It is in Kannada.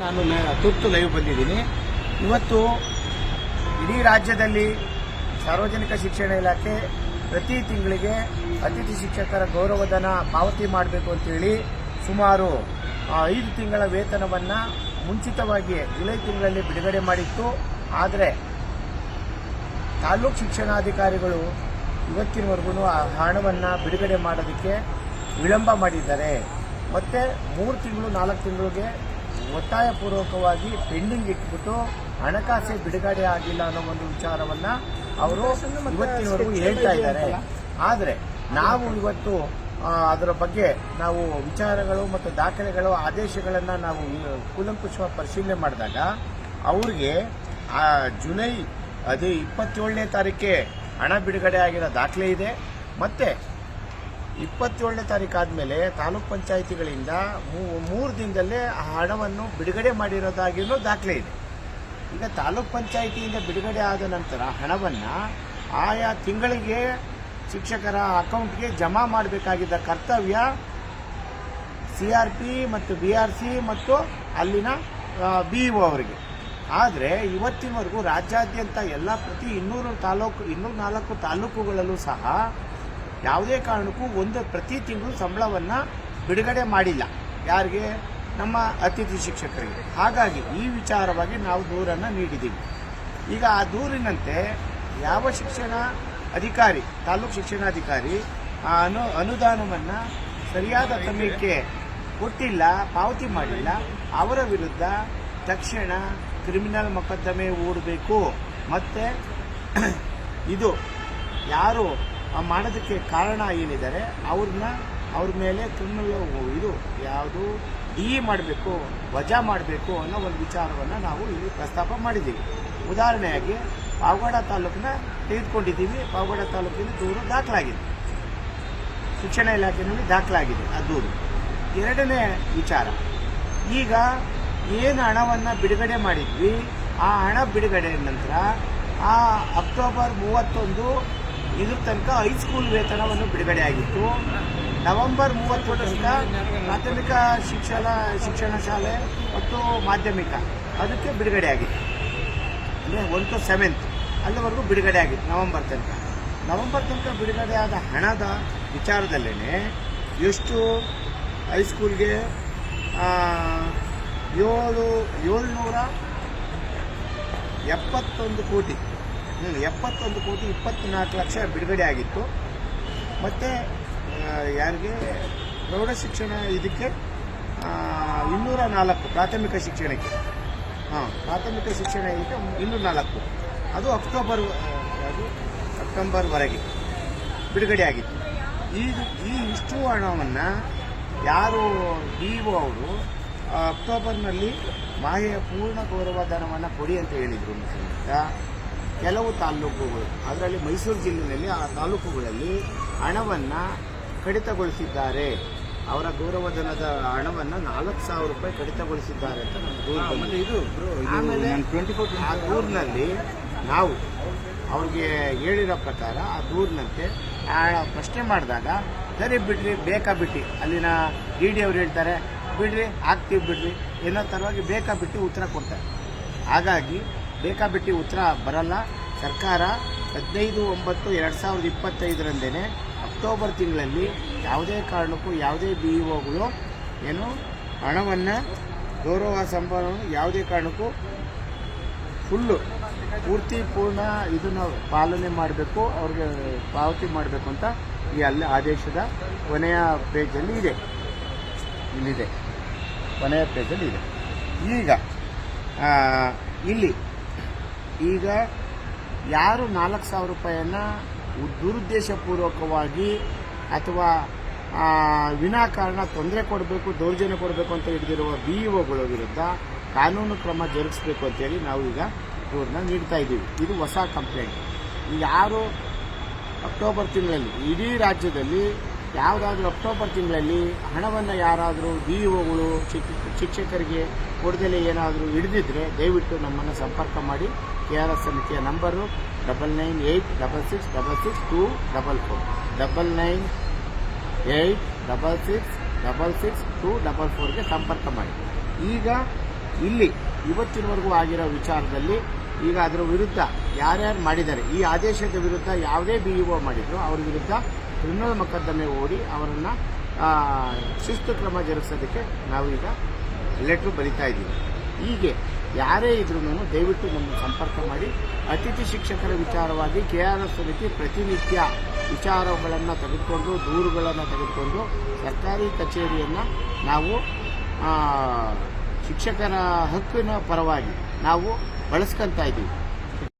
ನಾನು ತುರ್ತು ಲೈವ್ ಬಂದಿದ್ದೀನಿ. ಇವತ್ತು ಇಡೀ ರಾಜ್ಯದಲ್ಲಿ ಸಾರ್ವಜನಿಕ ಶಿಕ್ಷಣ ಇಲಾಖೆ ಪ್ರತಿ ತಿಂಗಳಿಗೆ ಅತಿಥಿ ಶಿಕ್ಷಕರ ಗೌರವಧನ ಪಾವತಿ ಮಾಡಬೇಕು ಅಂತೇಳಿ ಸುಮಾರು 5 ತಿಂಗಳ ವೇತನವನ್ನು ಮುಂಚಿತವಾಗಿ ಜುಲೈ ತಿಂಗಳಲ್ಲಿ ಬಿಡುಗಡೆ ಮಾಡಿತ್ತು. ಆದರೆ ತಾಲೂಕು ಶಿಕ್ಷಣಾಧಿಕಾರಿಗಳು ಇವತ್ತಿನವರೆಗೂ ಆ ಹಣವನ್ನು ಬಿಡುಗಡೆ ಮಾಡೋದಕ್ಕೆ ವಿಳಂಬ ಮಾಡಿದ್ದಾರೆ. ಮತ್ತು 3 ತಿಂಗಳು 4 ತಿಂಗಳಿಗೆ ಒತ್ತಾಯಪೂರ್ವಕವಾಗಿ ಪೆಂಡಿಂಗ್ ಇಟ್ಬಿಟ್ಟು ಹಣಕಾಸು ಬಿಡುಗಡೆ ಆಗಿಲ್ಲ ಅನ್ನೋ ಒಂದು ವಿಚಾರವನ್ನು ಅವರು ಇವತ್ತಿನವರೆಗೂ ಹೇಳ್ತಾ ಇದ್ದಾರೆ. ಆದರೆ ನಾವು ಇವತ್ತು ಅದರ ಬಗ್ಗೆ ನಾವು ವಿಚಾರಗಳು ಮತ್ತು ದಾಖಲೆಗಳು ಆದೇಶಗಳನ್ನು ನಾವು ಕೂಲಂಕುಷವಾಗಿ ಪರಿಶೀಲನೆ ಮಾಡಿದಾಗ ಅವ್ರಿಗೆ ಜುಲೈ 27ನೇ ತಾರೀಕೆ ಹಣ ಬಿಡುಗಡೆ ಆಗಿರೋ ದಾಖಲೆ ಇದೆ. ಮತ್ತು 27ನೇ ತಾರೀಕು ಆದಮೇಲೆ ತಾಲೂಕ್ ಪಂಚಾಯಿತಿಗಳಿಂದ 3 ದಿನದಲ್ಲೇ ಹಣವನ್ನು ಬಿಡುಗಡೆ ಮಾಡಿರೋದಾಗಿರೋ ದಾಖಲೆ ಇದೆ. ಈಗ ತಾಲೂಕ್ ಪಂಚಾಯಿತಿಯಿಂದ ಬಿಡುಗಡೆ ಆದ ನಂತರ ಹಣವನ್ನು ಆಯಾ ತಿಂಗಳಿಗೆ ಶಿಕ್ಷಕರ ಅಕೌಂಟ್ಗೆ ಜಮಾ ಮಾಡಬೇಕಾಗಿದ್ದ ಕರ್ತವ್ಯ CRP ಮತ್ತು BRC ಮತ್ತು ಅಲ್ಲಿನ BEO ಅವರಿಗೆ. ಆದರೆ ಇವತ್ತಿನವರೆಗೂ ರಾಜ್ಯಾದ್ಯಂತ ಎಲ್ಲ ಪ್ರತಿ 204 ತಾಲೂಕುಗಳಲ್ಲೂ ಸಹ ಯಾವುದೇ ಕಾರಣಕ್ಕೂ ಪ್ರತಿ ತಿಂಗಳು ಸಂಬಳವನ್ನು ಬಿಡುಗಡೆ ಮಾಡಿಲ್ಲ. ಯಾರಿಗೆ? ನಮ್ಮ ಅತಿಥಿ ಶಿಕ್ಷಕರಿಗೆ. ಹಾಗಾಗಿ ಈ ವಿಚಾರವಾಗಿ ನಾವು ದೂರನ್ನು ನೀಡಿದ್ದೀವಿ. ಈಗ ಆ ದೂರಿನಂತೆ ಯಾವ ಶಿಕ್ಷಣ ಅಧಿಕಾರಿ, ತಾಲೂಕು ಶಿಕ್ಷಣಾಧಿಕಾರಿ ಅನುದಾನವನ್ನು ಸರಿಯಾದ ಸಮಯಕ್ಕೆ ಕೊಟ್ಟಿಲ್ಲ, ಪಾವತಿ ಮಾಡಿಲ್ಲ, ಅವರ ವಿರುದ್ಧ ತಕ್ಷಣ ಕ್ರಿಮಿನಲ್ ಮೊಕದ್ದಮೆ ಹೂಡಬೇಕು. ಮತ್ತು ಇದು ಯಾರು ಮಾಡೋದಕ್ಕೆ ಕಾರಣ ಏನಿದ್ದಾರೆ ಅವ್ರ ಮೇಲೆ ಕ್ರಿಮಿನಲ್ DE ಮಾಡಬೇಕು, ವಜಾ ಮಾಡಬೇಕು ಅನ್ನೋ ಒಂದು ವಿಚಾರವನ್ನು ನಾವು ಇಲ್ಲಿ ಪ್ರಸ್ತಾಪ ಮಾಡಿದ್ದೀವಿ. ಉದಾಹರಣೆಯಾಗಿ ಪಾವಗಡ ತಾಲೂಕನ್ನ ತೆಗೆದುಕೊಂಡಿದ್ದೀವಿ. ಪಾವಗಡ ತಾಲೂಕಿನ ದೂರು ದಾಖಲಾಗಿದೆ, ಶಿಕ್ಷಣ ಇಲಾಖೆಯಲ್ಲಿ ದಾಖಲಾಗಿದೆ ಆ ದೂರು. ಎರಡನೇ ವಿಚಾರ, ಈಗ ಏನು ಹಣವನ್ನು ಬಿಡುಗಡೆ ಮಾಡಿದ್ವಿ, ಆ ಹಣ ಬಿಡುಗಡೆ ನಂತರ ಆ ಅಕ್ಟೋಬರ್ 31 ಇದ್ರ ತನಕ ಹೈಸ್ಕೂಲ್ ವೇತನವನ್ನು ಬಿಡುಗಡೆ ಆಗಿತ್ತು. ನವೆಂಬರ್ 30 ತನಕ ಪ್ರಾಥಮಿಕ ಶಿಕ್ಷಣ ಶಾಲೆ ಮತ್ತು ಮಾಧ್ಯಮಿಕ ಅದಕ್ಕೆ ಬಿಡುಗಡೆ ಆಗಿತ್ತು. ಅಂದರೆ 1 to 7 ಅಲ್ಲಿವರೆಗೂ ಬಿಡುಗಡೆ ಆಗಿತ್ತು ನವೆಂಬರ್ ತನಕ ಬಿಡುಗಡೆ ಆದ ಹಣದ ವಿಚಾರದಲ್ಲೇ ಎಷ್ಟು ಹೈಸ್ಕೂಲ್ಗೆ 771 ಕೋಟಿ 24 ಲಕ್ಷ ಬಿಡುಗಡೆ ಆಗಿತ್ತು. ಮತ್ತು ಯಾರಿಗೆ ಪ್ರೌಢ ಶಿಕ್ಷಣ ಇದಕ್ಕೆ 204 ಪ್ರಾಥಮಿಕ ಶಿಕ್ಷಣಕ್ಕೆ ಇದಕ್ಕೆ 204 ಅದು ಅಕ್ಟೋಬರ್ವರೆಗೆ ಬಿಡುಗಡೆ ಆಗಿತ್ತು. ಈ ಇಷ್ಟು ಹಣವನ್ನು ಯಾರು DO ಅವರು ಅಕ್ಟೋಬರ್ನಲ್ಲಿ ಮಾಹೆಯ ಪೂರ್ಣ ಗೌರವಧನವನ್ನು ಕೊಡಿ ಅಂತ ಹೇಳಿದರು. ಕೆಲವು ತಾಲೂಕುಗಳು, ಅದರಲ್ಲಿ ಮೈಸೂರು ಜಿಲ್ಲೆಯಲ್ಲಿ ಆ ತಾಲೂಕುಗಳಲ್ಲಿ ಹಣವನ್ನು ಕಡಿತಗೊಳಿಸಿದ್ದಾರೆ. ಅವರ ಗೌರವಧನದ ಹಣವನ್ನು 4,000 ರೂಪಾಯಿ ಕಡಿತಗೊಳಿಸಿದ್ದಾರೆ ಅಂತ ನಮ್ಮ ದೂರು. ಆಮೇಲೆ ಆ ದೂರಿನಲ್ಲಿ ನಾವು ಅವ್ರಿಗೆ ಹೇಳಿರೋ ಪ್ರಕಾರ ಆ ದೂರಿನಂತೆ ಪ್ರಶ್ನೆ ಮಾಡಿದಾಗ ಸರಿ ಬಿಡ್ರಿ, ಬೇಕಾ ಬಿಟ್ಟು ಅಲ್ಲಿನ DD ಅವ್ರು ಹೇಳ್ತಾರೆ ಬಿಡ್ರಿ, ಹಾಕ್ತೀವಿ ಬಿಡ್ರಿ ಏನೋ ಥರವಾಗಿ ಬೇಕಾ ಬಿಟ್ಟು ಉತ್ತರ ಕೊಡ್ತಾರೆ. ಹಾಗಾಗಿ ಬೇಕಾಬಿಟ್ಟಿ ಉತ್ತರ ಬರಲ್ಲ. ಸರ್ಕಾರ 15/9/2025 ಅಕ್ಟೋಬರ್ ತಿಂಗಳಲ್ಲಿ ಯಾವುದೇ ಕಾರಣಕ್ಕೂ ಯಾವುದೇ BEOಗಳು ಏನು ಹಣವನ್ನು ಗೌರವ ಸಂಬಳವನ್ನು ಯಾವುದೇ ಕಾರಣಕ್ಕೂ ಪೂರ್ಣ ಇದನ್ನು ಪಾಲನೆ ಮಾಡಬೇಕು, ಅವ್ರಿಗೆ ಪಾವತಿ ಮಾಡಬೇಕು ಅಂತ ಈ ಆದೇಶದ ಕೊನೆಯ ಪೇಜಲ್ಲಿ ಇದೆ. ಕೊನೆಯ ಪೇಜಲ್ಲಿ ಇದೆ. ಈಗ ಯಾರು 4,000 ರೂಪಾಯಿಯನ್ನು ದುರುದ್ದೇಶಪೂರ್ವಕವಾಗಿ ಅಥವಾ ವಿನಾಕಾರಣ ತೊಂದರೆ ಕೊಡಬೇಕು, ದೌರ್ಜನ್ಯ ಕೊಡಬೇಕು ಅಂತ ಹಿಡಿದಿರುವ BEOಗಳ ವಿರುದ್ಧ ಕಾನೂನು ಕ್ರಮ ಜರುಗಿಸಬೇಕು ಅಂತೇಳಿ ನಾವು ಈಗ ದೂರನ್ನ ನೀಡ್ತಾ ಇದ್ದೀವಿ. ಇದು ಹೊಸ ಕಂಪ್ಲೇಂಟ್. ಯಾರು ಅಕ್ಟೋಬರ್ ತಿಂಗಳಲ್ಲಿ ಇಡೀ ರಾಜ್ಯದಲ್ಲಿ ಯಾವುದಾದ್ರೂ ಅಕ್ಟೋಬರ್ ತಿಂಗಳಲ್ಲಿ ಹಣವನ್ನು ಯಾರಾದರೂ BEOಗಳು ಶಿಕ್ಷಕರಿಗೆ ಕೊಡದಲೇ ಏನಾದರೂ ಹಿಡಿದಿದ್ರೆ ದಯವಿಟ್ಟು ನಮ್ಮನ್ನು ಸಂಪರ್ಕ ಮಾಡಿ. KRS ಸಮಿತಿಯ ನಂಬರು 9986666244 9986666244ಗೆ ಸಂಪರ್ಕ ಮಾಡಿ. ಈಗ ಇಲ್ಲಿ ಇವತ್ತಿನವರೆಗೂ ಆಗಿರೋ ವಿಚಾರದಲ್ಲಿ ಈಗ ಅದರ ವಿರುದ್ಧ ಯಾರ್ಯಾರು ಮಾಡಿದ್ದಾರೆ, ಈ ಆದೇಶದ ವಿರುದ್ಧ ಯಾವುದೇ BEO ಮಾಡಿದ್ರು ಅವ್ರ ವಿರುದ್ಧ ಕ್ರಿಮಿನಲ್ ಮೊಕದ್ದಮೆ ಹೂಡಿ ಅವರನ್ನು ಶಿಸ್ತು ಕ್ರಮ ಜರುಗಿಸೋದಕ್ಕೆ ನಾವೀಗ ಲೆಟ್ರು ಬರಿತಾ ಇದ್ದೀವಿ. ಹೀಗೆ ಯಾರೇ ಇದ್ರೂ ದಯವಿಟ್ಟು ನಮ್ಮನ್ನು ಸಂಪರ್ಕ ಮಾಡಿ. ಅತಿಥಿ ಶಿಕ್ಷಕರ ವಿಚಾರವಾಗಿ KRS ಸಮಿತಿ ಪ್ರತಿನಿತ್ಯ ವಿಚಾರಗಳನ್ನು ತೆಗೆದುಕೊಂಡು ದೂರುಗಳನ್ನು ತೆಗೆದುಕೊಂಡು ಸರ್ಕಾರಿ ಕಚೇರಿಯನ್ನು ನಾವು ಶಿಕ್ಷಕರ ಹಕ್ಕಿನ ಪರವಾಗಿ ನಾವು ಬಳಸ್ಕೊತಾ ಇದ್ದೀವಿ.